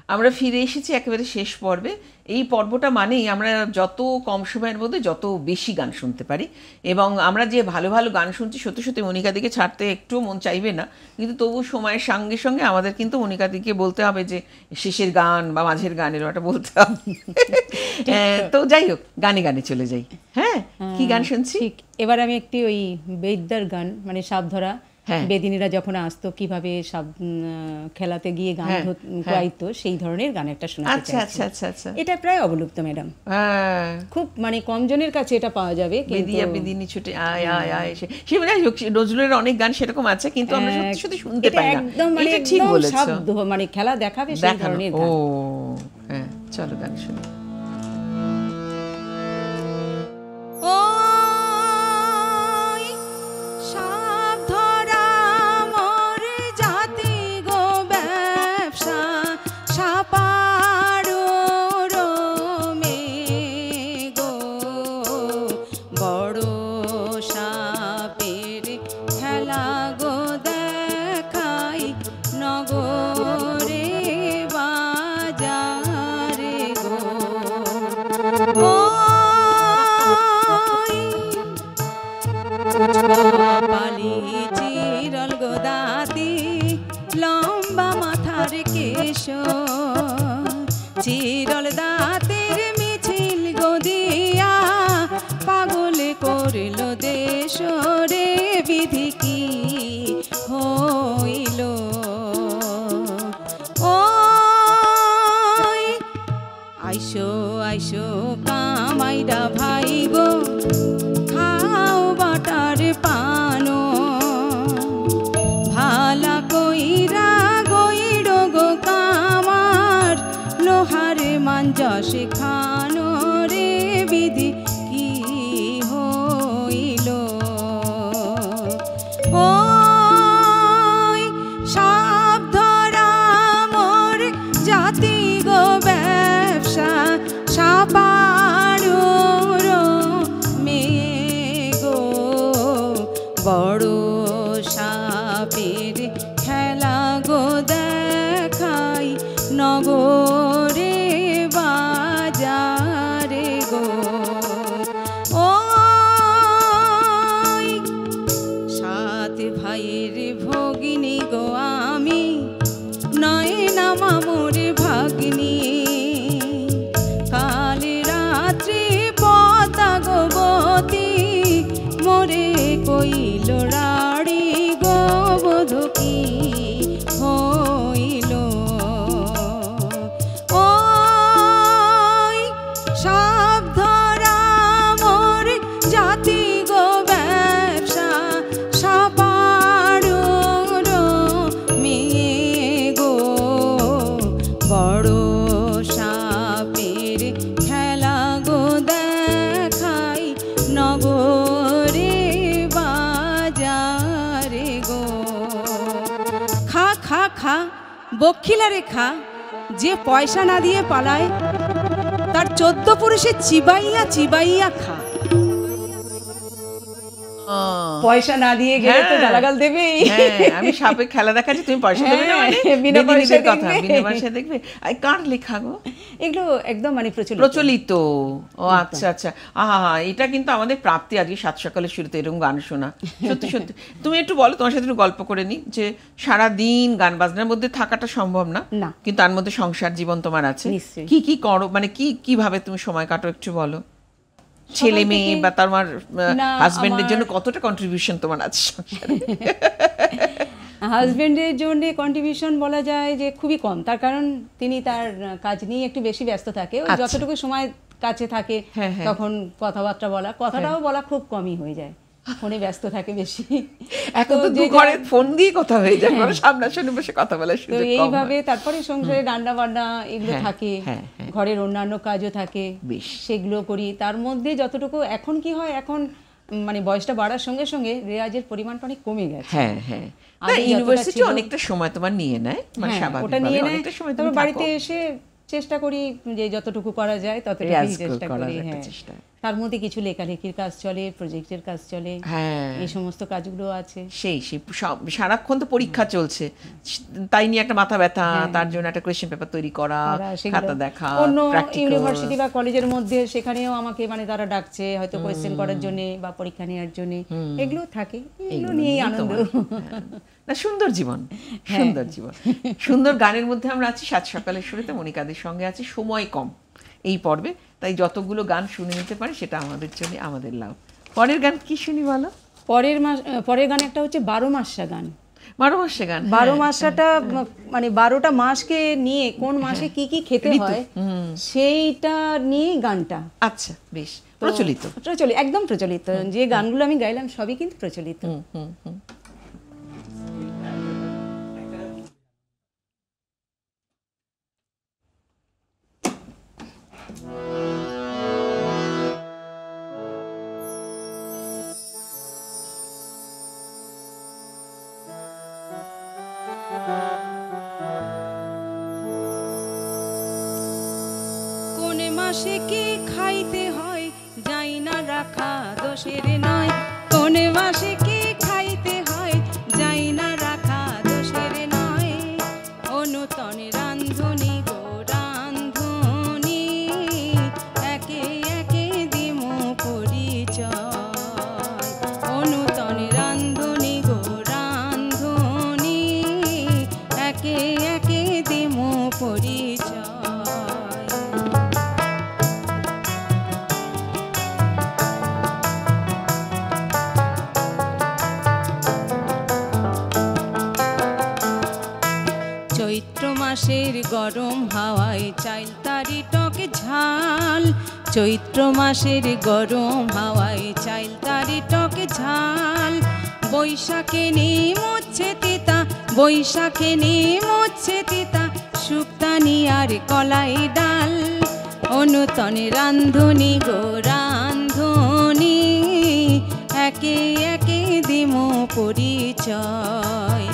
আমরা ফিরে এসেছি একেবারে শেষ পর্বে। এই পর্বটা মানেই আমরা যত কম সময়ের মধ্যে যত বেশি গান শুনতে পারি, এবং আমরা যে ভালো ভালো গান শুনছি সত্যি সত্যি মনিকাদিকে ছাড়তে একটু মন চাইবে না, কিন্তু তবু সময়ের সঙ্গে সঙ্গে আমাদের কিন্তু মনিকাদিকে বলতে হবে যে শেষের গান বা মাঝের গান এরকম বলতে হবে। তো যাই হোক, গানে গানে চলে যাই। হ্যাঁ, কি গান শুনছি এবার? আমি একটি ওই বেদ্যার গান, মানে সাপধরা বেদিনীরা যখন আসতো কিভাবে সব খেলাতে গিয়ে গান গাইতো, সেই ধরনের গান একটা শোনাতে চাইছি। আচ্ছা আচ্ছা আচ্ছা, এটা প্রায় অবলুপ্ত ম্যাডাম, খুব মানে কম জনের কাছে এটা পাওয়া যাবে। বেদিয়া বেদিনী ছুটে আয় আয় আয়, সে মানে নজরুলের অনেক গান সেরকম আছে, কিন্তু আমরা সত্যি সত্যি শুনতে পাই না। একদম মানে ঠিক বলেছো, শব্দ মানে খেলা দেখাবে সেই ধরনের গান। ও হ্যাঁ, চলো গান শুনি। পালি চিরল গোদাতি লম্বা মাথার কেশ, চিরল দাঁতের মিছিল গদিয়া পাগল করল দেশ রে, বিধি কি হইল। ও আইসো আইসো কামাইরা ভাই গো, খাও বাটার পানো, ভালা কইরা গইড গো কামার, লোহার মাঞ্জা শেখানো রে, বিধি কি হইল। ও সাপ ধরা মোর জাতি গো ব্যবসা, সাপার মেয়ে গো, বড় সাপের খেলা গো দেখাই, নগরে বাজারে গো। ও সাত ভাইয়ের ভগিনী গো আমি, নয় না মামুর ভাগ্নি, কাল রাত্রি পতা গোবতী মোরে কইল রাড়ি গো, বধূ কি হইল। ও সাপ ধরা মোর জাতি গো ব্যবসা, সাপার মেয়ে গো, বড় সাপের খেলা গো দেখাই, নগরে বাজারে গো। খা খা খা বক্ষিলারে খা, যে পয়সা না দিয়ে পালায় তার 14 পুরুষে চিবাইয়া চিবাইয়া খা। পয়সা না দিয়ে গেলে তো গালাগাল দেবে। আমি সাপে খেলা দেখাচ্ছি, তুমি পয়সা দেবে না মানে বিনা পয়সার কথা, বিনা পয়সা দেখবে। কার লেখা গো এগুলো? একদম মানে প্রচলিত। ও আচ্ছা আচ্ছা, আহা, এটা কিন্তু আমাদের প্রাপ্তি আজকে সাত সকালের শুরুতে এরকম গান শোনা। সত্যি সত্যি। তুমি একটু বলো, তোমার সাথে একটু গল্প করে নি, যে সারা দিন গান বাজনার মধ্যে থাকাটা সম্ভব না, কিন্তু তার মধ্যে সংসার জীবন তোমার আছে, কি কি করো, মানে কি কিভাবে তুমি সময় কাটো একটু বলো। ছেলে মেয়ে বা তোমার হাজবেন্ডের জন্য কতটা কন্ট্রিবিউশন তোমার আছে সংসারে? হাজবেন্ডের জন্য কন্ট্রিবিউশন বলা যায় যে খুবই কম, তার কারণ তিনি তার কাজ নিয়ে একটু বেশি ব্যস্ত থাকে। যতটুকু সময় কাছে থাকে তখন কথাবার্তা বলা, কথাটাও বলা খুব কমই হয়ে যায়, ফোনে ব্যস্ত থাকে বেশি। এখন তো ঘরে ফোন দিয়ে কথা হয়ে যায়, মানে সামনাসামনি বসে কথা বলার সুযোগ কম হয়। এইভাবে তারপরে সংসারে রান্না বান্না এগুলো থাকে, ঘরের অন্যান্য কাজও থাকে, সেগুলো করি। তার মধ্যে যতটুকু এখন কি হয়, এখন মানে বয়সটা বাড়ার সঙ্গে সঙ্গে রেয়াজের পরিমাণটা অনেক কমে গেছে। হ্যাঁ হ্যাঁ, ইউনিভার্সিটি অনেকটা সময় তোমার নিয়ে নেয়, মানে স্বাভাবিকভাবে অনেকটা সময় তুমি বাড়িতে এসে চেষ্টা করি যে যতটুকু করা যায় ততটুকু চেষ্টা করি। হ্যাঁ, তার মধ্যে কিছু লেখালেখির কাজ চলে, প্রজেক্টের কাজ চলে, হ্যাঁ এই সমস্ত কাজগুলো আছে। সেই সারাক্ষণ তো পরীক্ষা চলছে, তাই নিয়ে একটা মাথা ব্যথা, তার জন্য একটা কোয়েশ্চেন পেপার তৈরি করা, খাতা দেখা, অন্য ইউনিভার্সিটি বা কলেজের মধ্যে সেখানেও আমাকে মানে তারা ডাকছে হয়তো কোয়েশ্চেন করার জন্য বা পরীক্ষা নেওয়ার জন্য, এগুলো থাকে, এগুলো নিয়েই আনন্দ। না, সুন্দর জীবন, সুন্দর জীবন। সুন্দর গানের মধ্যে আমরা আছি সাত সকালের শুরুতে, মনিকাদের সঙ্গে আছি সময় কম এই পর্বে, তাই যতগুলো গান শুনে নিতে পারে সেটা আমাদের জন্য আমাদের লাভ। পরের গান কি শুনি বলো? পরের গান একটা হচ্ছে 12 মাসা গান। 12 মাসে গান, 12 মাসটা মানে 12টা মাসকে নিয়ে কোন মাসে কি কি খেতে হয় সেইটা নিয়ে গানটা। আচ্ছা, বেশ প্রচলিত, একদম প্রচলিত। যে গানগুলো আমি গাইলাম সবই কিন্তু প্রচলিত। কোন মাসে কি খাইতে হয় যাই না রাখা দোষের নয়, কোন মাসে কি খাইতে হয় যাই না রাখা দোষের নয়। অনুতন রান্ধুনি গো রান্ধুনি, একে একে দিমু পরিচয়। অনুতন রান্ধুনি গো রান্ধুনি, একে একে দিমু পরিচয়। চৈত্র মাসের গরম হাওয়ায় চাইল তারি টকে ঝাল, চৈত্র মাসের গরম হাওয়ায় চাইল তারি টকে ঝাল। বৈশাখে নিমুচ্ছে তিতা, বৈশাখে নিমুচ্ছে তিতা, শুক্তানি আর কলাই ডাল। অনুতনে রান্ধুনি গো রান্ধুনি, একে একে দিমু পরিচয়।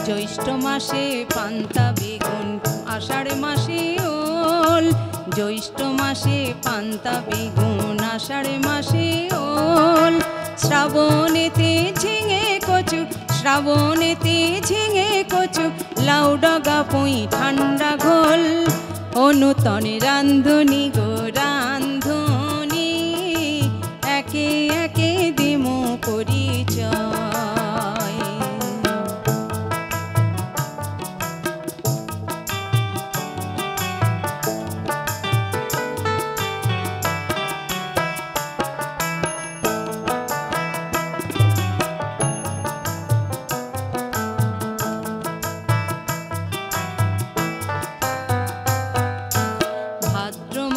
জ্যৈষ্ঠ মাসে পান্তা বেগুন, আষাঢ় মাসে ওল। জ্যৈষ্ঠ মাসে পান্তা বেগুন, আষাঢ় মাসে ওল। শ্রাবণেতে ঝিঙে কচু, শ্রাবণেতে ঝিঙে কচু, লাউ ডগা পুঁই ঠান্ডা ঘোল। অনুতনে রান্ধুনি গো রান্ধুনি, একে একে দিমু পরিচয়।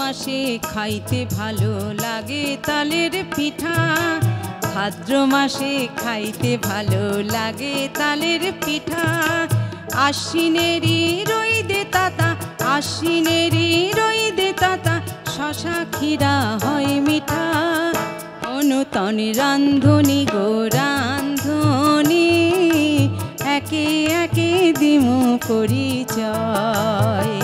মাসে খাইতে ভালো লাগে তালের পিঠা, ভাদ্র মাসে খাইতে ভালো লাগে তালের পিঠা। আশ্বিনেরই রইদে তাতা, আশ্বিনেরই রইদে তাতা, শশা ক্ষীরা হয় মিঠা। অনুতনে রান্ধুনি গো রান্ধুনি, একে একে দিমু পরিচয়।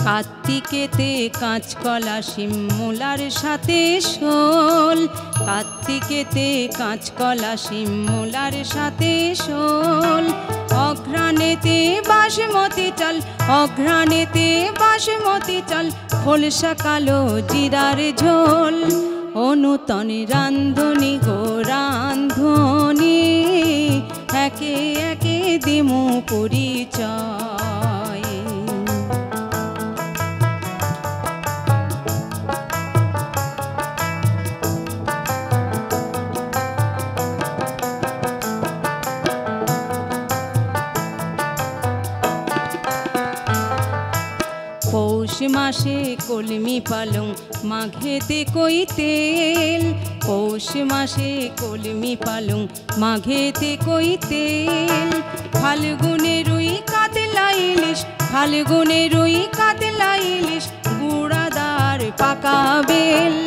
কার্তিকেতে কাঁচকলা শিমুলার সাথে শোল, কার্তিকেতে কাঁচকলা শিমুলার সাথে শোল। অঘ্রাণেতে বাসমতি চাল, অঘ্রাণেতে বাসমতি চাল, খোলসা কালো জিরার ঝোল। অনুতনে রান্ধুনি গো রান্ধুনি, একে একে দিমু পরিচয়। পৌষ মাসে কলমি পালং, মাঘেতে কই তেল। পৌষ মাসে কলমি পালং, মাঘেতে কই তেল। ফাল্গুনে রুই কাতলা ইলিশ, ফাল্গুনে রুই কাতলা ইলিশ, গুড়াদার পাকা বেল।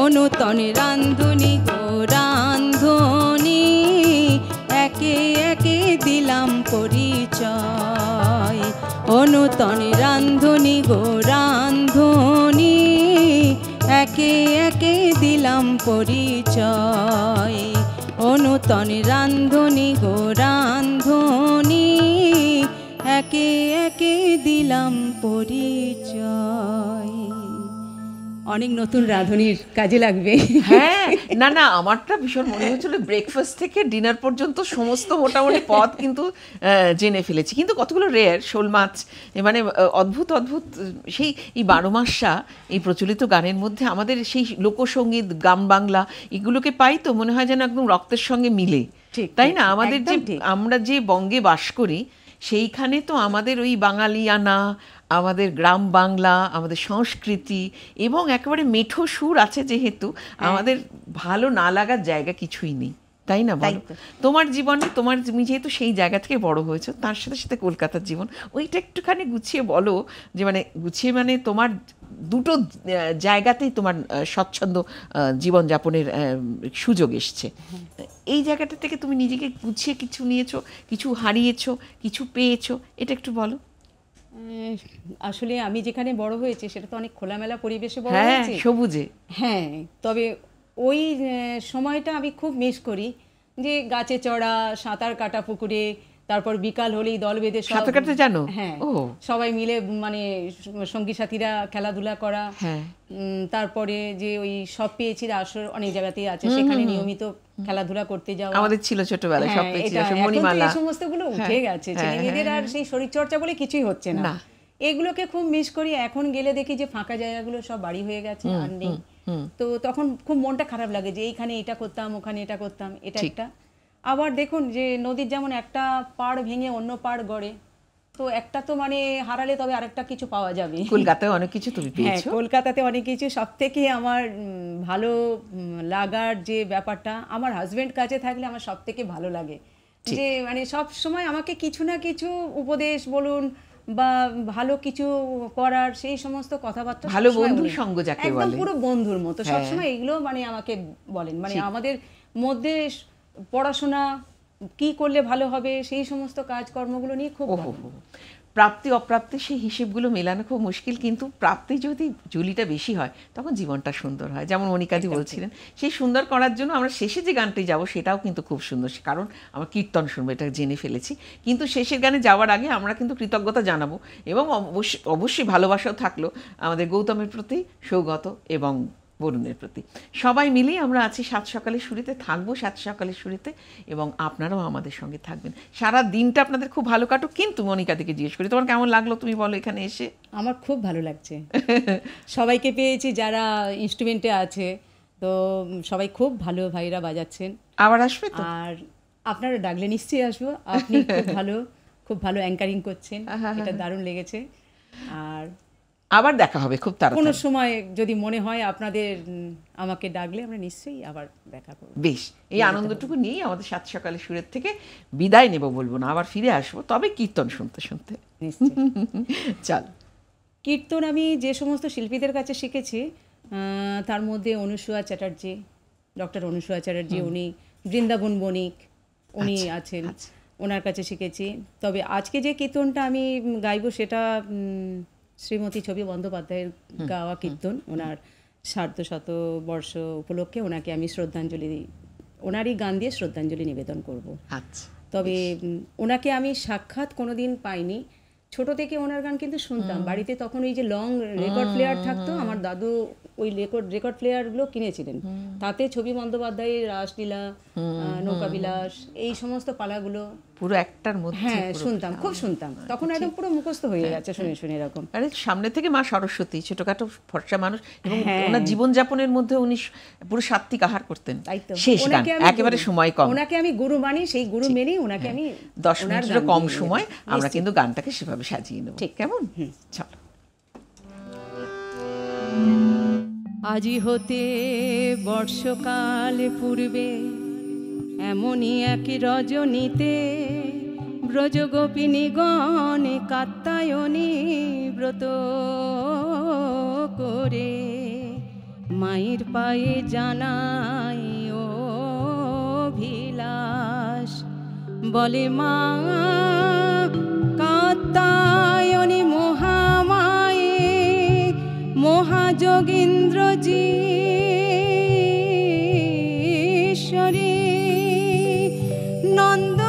অনুতন রান্ধুনি গো রান্ধুনি, একে একে দিলাম পরিচয়। অনুতন রান্ধুনি গো রান্ধুনি, একে একে দিলাম পরিচয়। অনুতন রান্ধুনি গো রান্ধুনি, একে একে দিলাম পরিচয়। অনেক নতুন রাঁধুনির কাজে লাগবে। হ্যাঁ, না না, আমারটা ভীষণ মনে হচ্ছিল ব্রেকফাস্ট থেকে ডিনার পর্যন্ত সমস্ত মোটামুটি পদ কিন্তু জেনে ফেলেছি। কিন্তু কতগুলো রেয়ার শোল মাছ, মানে অদ্ভুত অদ্ভুত সেই এই 12 মাসা এই প্রচলিত গানের মধ্যে আমাদের সেই লোকসঙ্গীত, গ্রাম বাংলা এগুলোকে পাই তো মনে হয় যেন একদম রক্তের সঙ্গে মিলে, তাই না? আমাদের যে আমরা যে বঙ্গে বাস করি সেইখানে তো আমাদের ওই বাঙালিয়ানা, আমাদের গ্রাম বাংলা, আমাদের সংস্কৃতি এবং একেবারে মেঠো সুর আছে, যেহেতু আমাদের ভালো না লাগার জায়গা কিছুই নেই, তাই না? বলো, তোমার জীবনে তুমি যেহেতু সেই জায়গা থেকে বড় হয়েছো, তার সাথে সাথে কলকাতার জীবন, ওইটা একটুখানি গুছিয়ে বলো। যে মানে গুছিয়ে মানে তোমার দুটো জায়গাতেই তোমার স্বচ্ছন্দ জীবনযাপনের সুযোগ এসছে। এই জায়গাটা থেকে তুমি নিজেকে গুছিয়ে কিছু নিয়েছো, কিছু হারিয়েছো, কিছু পেয়েছো, এটা একটু বলো। আসলে আমি যেখানে বড় হয়েছি সেটা তো অনেক খোলামেলা পরিবেশে বড় হয়েছি, সবুজে। হ্যাঁ, তবে ওই সময়টা আমি খুব মিস করি, যে গাছে চড়া, সাঁতার কাটা পুকুরে, তারপর বিকাল হলেই দল বেঁধে সাঁতার কাটতে জানো? হ্যাঁ, সবাই মিলে মানে সঙ্গী সাথীরা খেলাধুলা করা। তারপরে যে ওই সব পেয়েছি আসর অনেক জায়গাতেই আছে, সেখানে নিয়মিত খেলাধুলা করতে যাওয়া আমাদের ছিল ছোটবেলায়, সব পেয়েছি, মণিমালা, এই সমস্ত গুলো উঠে গেছে। ছেলে মেয়েদের আর সেই শরীরচর্চা বলে কিছুই হচ্ছে না, এগুলোকে খুব মিস করি। এখন গেলে দেখি যে ফাঁকা জায়গাগুলো সব বাড়ি হয়ে গেছে, আর নেই। তো তখন খুব মনটা খারাপ লাগে যে এইখানে এটা করতাম, ওখানে এটা করতাম, এটা একটা। আবার দেখুন যে নদীর যেমন একটা পাড় ভেঙে অন্য পাড় গড়ে, তো একটা তো মানে হারালে তবে আরেকটা কিছু পাওয়া যাবে। কলকাতায় অনেক কিছু তুমি পেয়েছো। হ্যাঁ, কলকাতাতে অনেক কিছু। সবথেকে আমার ভালো লাগার যে ব্যাপারটা, আমার হাজবেন্ড কাছে থাকলে আমার সবথেকে ভালো লাগে, যে মানে সব সময় আমাকে কিছু না কিছু উপদেশ বলুন বা ভালো কিছু করার সেই সমস্ত কথাবার্তা, ভালো বন্ধুর সঙ্গ যাকে বলে, একদম পুরো বন্ধুর মতো সবসময় এগুলো মানে আমাকে বলেন। মানে আমাদের মধ্যে পড়াশোনা কি করলে ভালো হবে সেই সমস্ত কাজকর্মগুলো নিয়ে খুব প্রাপ্তি অপ্রাপ্তি সেই হিসেবগুলো মেলানো খুব মুশকিল, কিন্তু প্রাপ্তি যদি ঝুলিটা বেশি হয় তখন জীবনটা সুন্দর হয়। যেমন মনিকাদি বলছিলেন, সেই সুন্দর করার জন্য আমরা শেষে যে গানটি যাব সেটাও কিন্তু খুব সুন্দর, কারণ আমরা কীর্তন শুনবো, এটা জেনে ফেলেছি। কিন্তু শেষের গানে যাওয়ার আগে আমরা কিন্তু কৃতজ্ঞতা জানাবো, এবং অবশ্যই ভালোবাসাও থাকলো আমাদের গৌতমের প্রতি, সৌগত এবং বরুণের প্রতি। সবাই মিলেই আমরা আছি সাত সকালের শুরুতে, থাকবো সাত সকালের শুরুতে, এবং আপনারাও আমাদের সঙ্গে থাকবেন। সারা দিনটা আপনাদের খুব ভালো কাটুক। কিন্তু মনিকা থেকে জিজ্ঞেস করি, তোমার কেমন লাগলো তুমি বলো এখানে এসে? আমার খুব ভালো লাগছে, সবাইকে পেয়েছি যারা ইনস্ট্রুমেন্টে আছে, তো সবাই খুব ভালো ভাইরা বাজাচ্ছেন। আবার আসবে তো? আর আপনারা ডাকলে নিশ্চয়ই আসবো। আপনি খুব ভালো অ্যাঙ্কারিং করছেন, এটা দারুণ লেগেছে। আর আবার দেখা হবে খুব তাড়াতাড়ি, কোনো সময় যদি মনে হয় আপনাদের আমাকে ডাকলে আমরা নিশ্চয়ই আবার দেখা করব। বেশ, এই আনন্দটুকু নিয়েই আমাদের সাত সকালের সুরের থেকে বিদায় নেব, বলবো না, আবার ফিরে আসবো, তবে কীর্তন শুনতে শুনতে। চল। কীর্তন আমি যে সমস্ত শিল্পীদের কাছে শিখেছি তার মধ্যে অনুসূয়া চ্যাটার্জি, ডক্টর অনুসূয়া চ্যাটার্জি, উনি বৃন্দাবন বণিক, উনি আছেন, ওনার কাছে শিখেছি। তবে আজকে যে কীর্তনটা আমি গাইব সেটা শ্রীমতী ছবি বন্দ্যোপাধ্যায়ের গাওয়া কীর্তন। ওনার ১৫০ উপলক্ষে ওনাকে আমি শ্রদ্ধাঞ্জলি, ওনারই গান দিয়ে শ্রদ্ধাঞ্জলি নিবেদন করব। তবে ওনাকে আমি সাক্ষাৎ কোনোদিন পাইনি, ছোট থেকে ওনার গান কিন্তু শুনতাম বাড়িতে। তখন ওই যে লং রেকর্ড প্লেয়ার থাকতো, আমার দাদু ওই রেকর্ড প্লেয়ারগুলো কিনেছিলেন, তাতে ছবি বন্দ্যোপাধ্যায়ের রাসলীলা, নৌকাবিলাস, এই সমস্ত পালাগুলো পুরো একটার মধ্যে হ্যাঁ শুনতাম, খুব শুনতাম। তখন একদম পুরো মুখস্থ হয়ে গেছে শুনে শুনে এরকম। আরে সামনে থেকে মা সরস্বতী, ছোটখাটো ফর্সা মানুষ, এবং ওনার জীবনযাপনের মধ্যে উনি পুরো সাত্বিক আহার করতেন। শেষ গান একেবারে সময় কম, ওনাকে আমি গুরু মানি, সেই গুরু মেনেই ওনাকে আমি 10 মিনিটেরও কম সময় আমরা কিন্তু গানটাকে সেভাবে সাজিয়ে নেব। ঠিক কেমন? চলো। আজি হতে বর্ষকাল পূর্বে এমনই এক রজনীতে ব্রজগোপিনীগণ কাত্যায়নী ব্রত করে মায়ের পায়ে জানাই অভিলাষ বলে মা কাত্যায়নী মহামায়ে মহাযোগীন্দ্রজি ঈশ্বরী নন্দ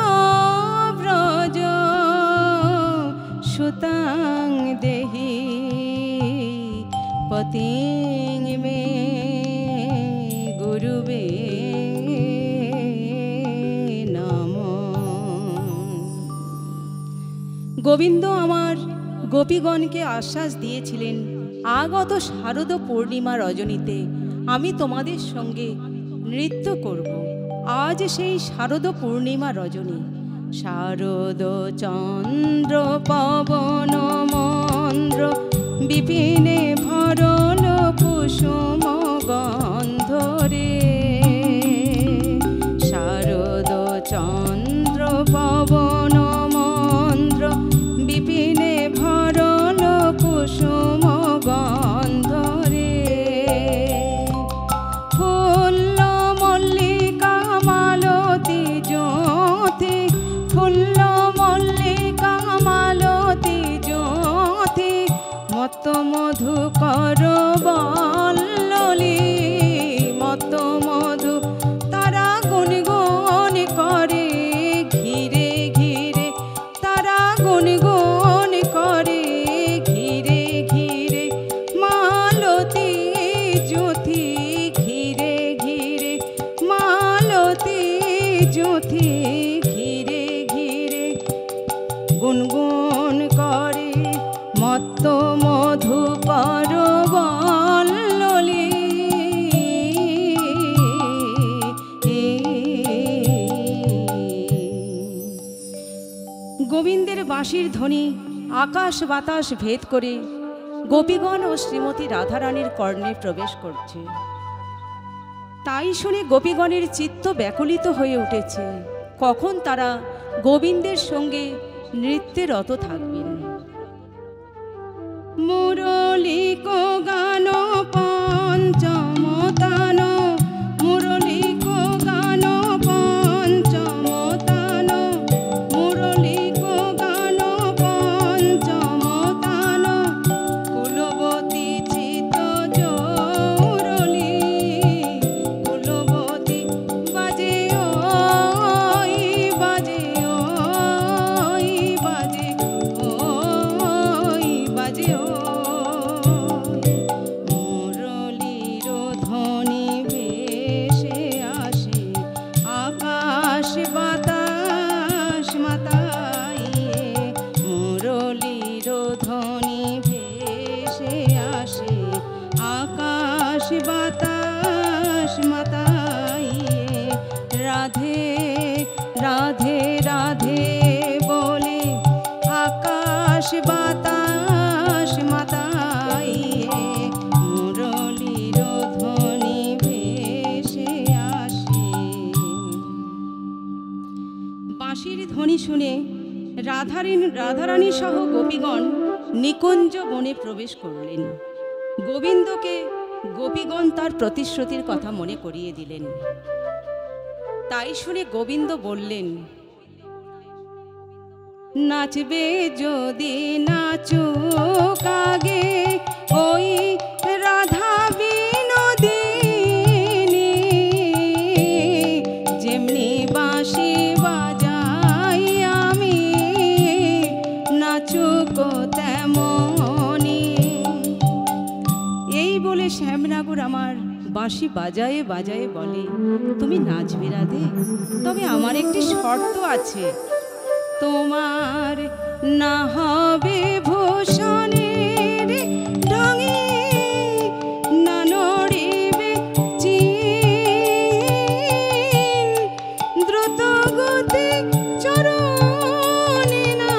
ব্রজ সুতাং দেহি পতিং মে গুরুবে গোবিন্দ আমার গোপীগণকে আশ্বাস দিয়েছিলেন, আগত শারদ পূর্ণিমা রজনীতে আমি তোমাদের সঙ্গে নৃত্য করব। আজ সেই শারদ পূর্ণিমা রজনী। শারদ চন্দ্র পবন মন্দ্র বিপিনে ভরল কুসুম গন্ধরে। শারদ চন্দ্র পবন বিপিনে ভরল কুসুম গন্ধরে। ফুল্ল মল্লিকা মালতী জ্যোতি, ফুল্ল মল্লিকা মালতী জ্যোতি, মত মধুকর বল্ললী, মত মধু তারা গুনগুন করে ঘিরে ঘিরে, তারা গুনগুন করে ঘিরে ঘিরে, মালতী জ্যোতি ঘিরে ঘিরে, মালতী জ্যোতি ঘিরে ঘিরে গুনগুন করে মত্ত মধুকর বল্ললী। গোবিন্দের বাঁশির ধ্বনি আকাশ বাতাস ভেদ করে গোপীগণ ও শ্রীমতী রাধারানীর কর্ণে প্রবেশ করছে। তাই শুনে গোপীগণের চিত্ত ব্যাকুলিত হয়ে উঠেছে, কখন তারা গোবিন্দের সঙ্গে নৃত্যে রত থাকবেন। মুরলিক গান পঞ্চমতান, মুরলিক গান পঞ্চমতান, মুরলিক গান পঞ্চমতান, কুলবতী চিত জৌরলি, কুলবতী বাজে ওই বাজে ওই বাজে ওই বাজে ওই। মুরলীর ধ্বনি ভেসে আসে আকাশ বাতাস মাতাইয়ে, মুরলীর ধ্বনি ভেসে আসে আকাশ বাতাস মাতাইয়ে। রাধে রাধে রাধে বলে আকাশ বাতাস মাতাইয়ে, মুরলীর ধ্বনি ভেসে আসে। বাঁশির ধ্বনি শুনে রাধারানী সহ গোপীগণ নিকুঞ্জ বনে প্রবেশ করলেন। গোবিন্দকে গোপীগণ তার প্রতিশ্রুতির কথা মনে করিয়ে দিলেন। তাই শুনে গোবিন্দ বললেন, নাচবে যদি নাচুক আগে ওই রাধা বিনোদিনী, যেমনি বাঁশি বাজাই আমি নাচুক তেমনি। এই বলে শ্যামনাগর আমার বাঁশি বাজায়ে বাজায়ে বলে, তুমি নাচবে রাধে, তবে আমার একটি শর্ত আছে, তোমার না হবে ভূষণের ঢঙে, না নড়িবে চিন, দ্রুত গতি চরণে না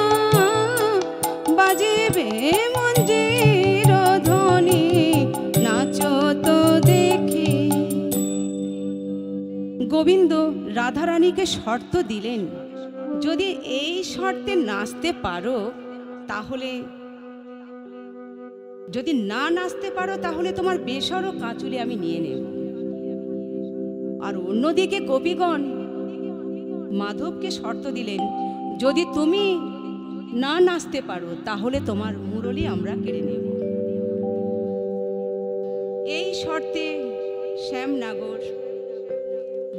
বাজিবে মঞ্জির ধ্বনি, নাচো তো গোবিন্দ রাধারানীকে শর্ত দিলেন, যদি এই শর্তে নাচতে পারো তাহলে, যদি না নাচতে পারো তাহলে তোমার বেসর ও কাঁচুলি আমি নিয়ে নেব। আর অন্যদিকে গোপীগণ মাধবকে শর্ত দিলেন, যদি তুমি না নাচতে পারো তাহলে তোমার মুরলি আমরা কেড়ে নেব। এই শর্তে শ্যামনগর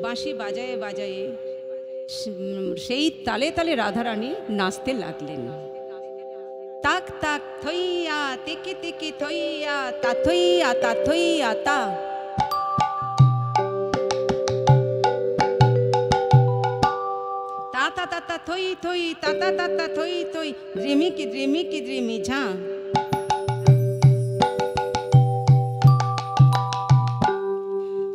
বাঁশি বাজায়ে বাজায়ে সেই তালে তালে রাধারানী নাচতে লাগলেন। তাক তাক থইয়া তিকি তিকি থইয়া তা থইয়া তা থইয়া তা, তা তা তা তা থই থই তা তা তা তা থই থই, দ্রিমিকি দ্রিমিকি দ্রিমি ঝা।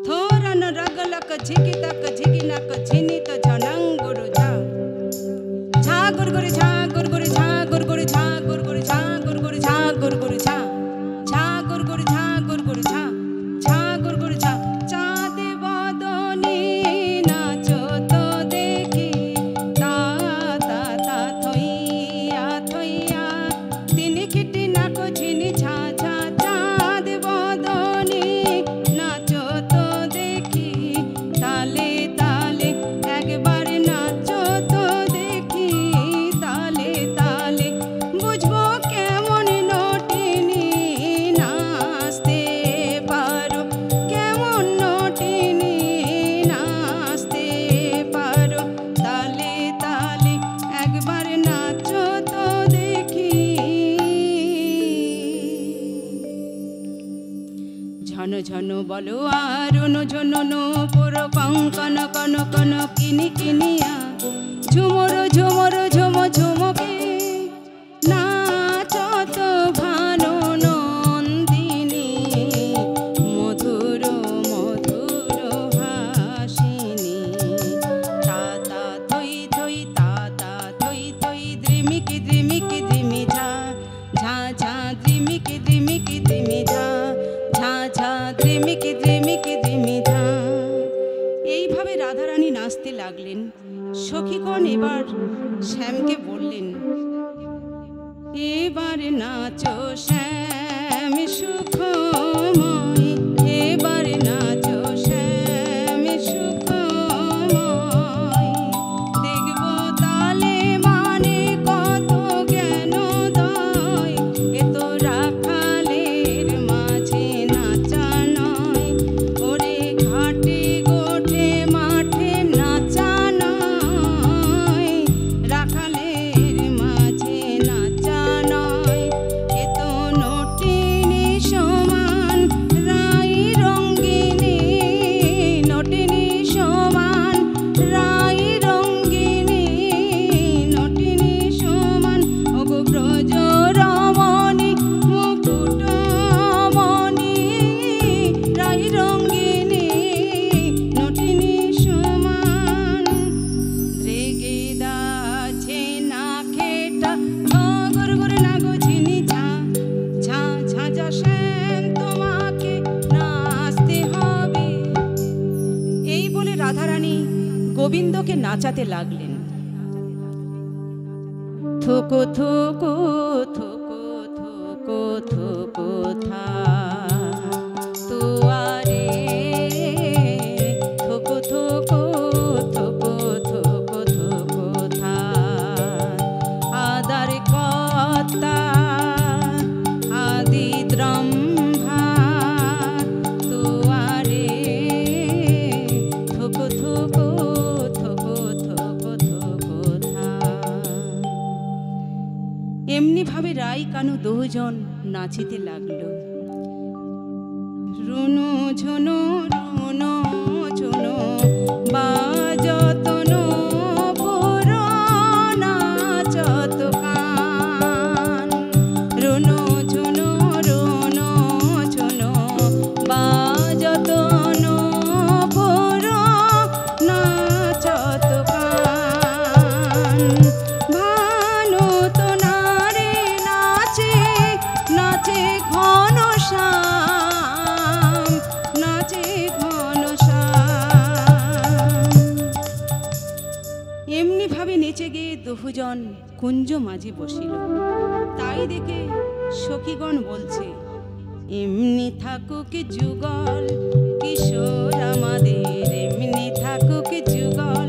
থোরন রগলক ঝিকিতক ঝিকিনক ঝিনিত ঝনং গুরু ঝা। ঝা গুর গুর ঝা গুর গুর ঝা গুর গুর ঝা গুর গুর ঝা গুর গুর ঝা গুর গুর ঝা। ঝা গুর গুর ঝা গুর গুর ঝা। ঝা গুর গুর ঝা। চাঁদ বদনে নাচো তো দেখি, তা তা তা থইয়া থইয়া তিনি খিটি নাকো ঝিনি ঝা ঝা। চাঁদ বদনে নাচো তো দেখি, তালে তালে একবার নাচো তো দেখি, তালে তালে বুঝবো কেমন নটিনি নাচতে পারো, কেমন নটিনি নাচতে পারো, তালে তালে একবার নাচো তো দেখি। ঝন ঝন বলো আর ঝনন পুর কঙ্কন কন কন কিনি কিনিয়া, ঝুমর ঝুমর ঝুম ঝুমকে নাচো তো ভানু নন্দিনী, মধুর মধুর হাসিনী। তা তা থই থই তা তা থই থই, দ্রিমিকি দ্রিমিকি দ্রিমি ঝা। ঝা ঝা দ্রিমিকি দ্রিমিকি দ্রিমি ঝা। ঝা ঝা দ্রিমিকি দ্রিমিকি দ্রিমি ঝা। এইভাবে রাধারানী নাচতে লাগলেন। সখীগণ এবার শ্যামকে বললেন, এবার নাচো শ্যাম সুখময়, এবার নাচো শ্যাম সুখময়। দেখবো তালে মানে কত জ্ঞানোদয়, এ তো রাখালের মাঝে নাচা নয়, ওরে ঘাটে গোঠে মাঠে নাচা নয়, রাখালের মাঝে নাচা নয়। এ তো নটিনী সমান রাই রঙ্গিনী, নটিনী সমান রাই রঙ্গিনী, নটিনী সমান ওগো ব্রজ রমণী মুকুটমণি, রাই রঙ্গিনী নটিনী সমান। রেগেদা ছেনা খেটা গুর গুর নাগো ঝিনি ঝা। ঝা ঝা ঝা শ্যাম তোমাকে নাচতে হবে। এই বলে রাধারানী গোবিন্দকে নাচাতে লাগলেন। থুকু থুকু থুকু থুকু থুকু থা তুয়ারে, থুকু থুকু থুকু থুকু থুকু থা। আদার কর্তা আদি ব্রহ্মা তুয়ারে, থুকু থুকু থুকু থুকু থুকু থা। এমনি ভাবে রাই কানু দুজন নাচিতে লাগলো। রুনু ঝুনু রুনু ঝুনু বাজতনো পুর নাচত কান। রুনু ঝুনু রুনু ঝুনু বাজতনো পুর নাচত কান। ভানু তো নারে নাচে নাচে ঘন শ্যাম, নাচে বহুজন কুঞ্জ মাঝে বসিল, তাই দেখে সখীগণ বলছে, এমনি থাকুক যুগল কিশোর আমাদের, এমনি থাকুক যুগল